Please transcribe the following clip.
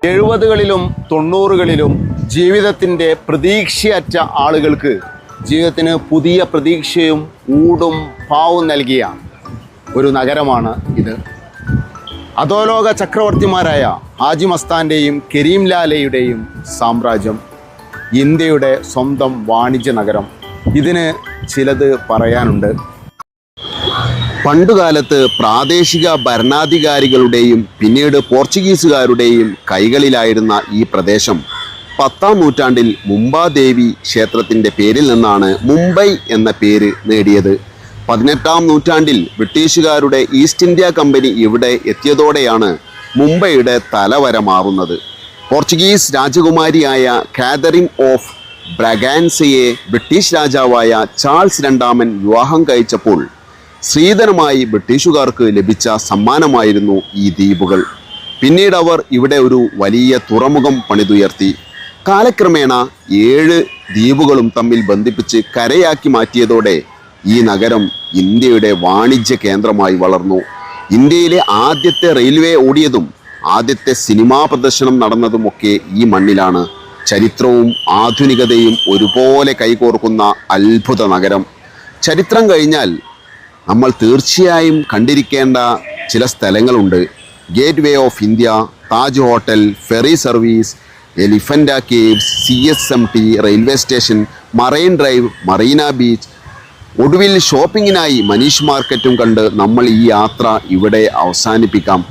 70കളിലും 90കളിലും ജീവിതത്തിൻ്റെ പ്രതീക്ഷയറ്റ ആളുകൾക്ക് ജീവിതത്തിന് പുതിയ പ്രതീക്ഷയും ഊടും പാവും നൽകിയ ഒരു നഗരമാണ് ഇത്. അധോലോക ചക്രവർത്തിമാരായ ഹാജി മസ്താൻ്റെയും കരീം ലാലയുടെയും സാമ്രാജ്യം, ഇന്ത്യയുടെ സ്വന്തം വാണിജ്യ നഗരം. ഇതിന് ചിലത് പറയാനുണ്ട്. പണ്ടുകാലത്ത് പ്രാദേശിക ഭരണാധികാരികളുടെയും പിന്നീട് പോർച്ചുഗീസുകാരുടെയും കൈകളിലായിരുന്ന ഈ പ്രദേശം 10ാം നൂറ്റാണ്ടിൽ മുംബാദേവി ക്ഷേത്രത്തിൻ്റെ പേരിൽ നിന്നാണ് മുംബൈ എന്ന പേര് നേടിയത്. 18ാം നൂറ്റാണ്ടിൽ ബ്രിട്ടീഷുകാരുടെ ഈസ്റ്റ് ഇന്ത്യ കമ്പനി ഇവിടെ എത്തിയതോടെയാണ് മുംബൈയുടെ തലവര മാറുന്നത്. പോർച്ചുഗീസ് രാജകുമാരിയായ കാതറിൻ ഓഫ് ബ്രഗാൻസയെ ബ്രിട്ടീഷ് രാജാവായ ചാൾസ് രണ്ടാമൻ വിവാഹം കഴിച്ചപ്പോൾ സ്ത്രീധനമായി ബ്രിട്ടീഷുകാർക്ക് ലഭിച്ച സമ്മാനമായിരുന്നു ഈ ദ്വീപുകൾ. പിന്നീട് അവർ ഇവിടെ ഒരു വലിയ തുറമുഖം പണിതുയർത്തി. കാലക്രമേണ 7 ദ്വീപുകളും തമ്മിൽ ബന്ധിപ്പിച്ച് കരയാക്കി മാറ്റിയതോടെ ഈ നഗരം ഇന്ത്യയുടെ വാണിജ്യ കേന്ദ്രമായി വളർന്നു. ഇന്ത്യയിലെ ആദ്യത്തെ റെയിൽവേ ഓടിയതും ആദ്യത്തെ സിനിമാ പ്രദർശനം നടന്നതുമൊക്കെ ഈ മണ്ണിലാണ്. ചരിത്രവും ആധുനികതയും ഒരുപോലെ കൈകോർക്കുന്ന അത്ഭുത നഗരം. ചരിത്രം കഴിഞ്ഞാൽ നമ്മൾ തീർച്ചയായും കണ്ടിരിക്കേണ്ട ചില സ്ഥലങ്ങളുണ്ട്. Gate way of India, Taj hotel, ferry service, Elephanta caves, CSMT railway station, marine drive, Marina beach, ഒടുവിൽ ഷോപ്പിങ്ങിനായി മനീഷ് മാർക്കറ്റും കണ്ട് നമ്മൾ ഈ യാത്ര ഇവിടെ അവസാനിപ്പിക്കാം.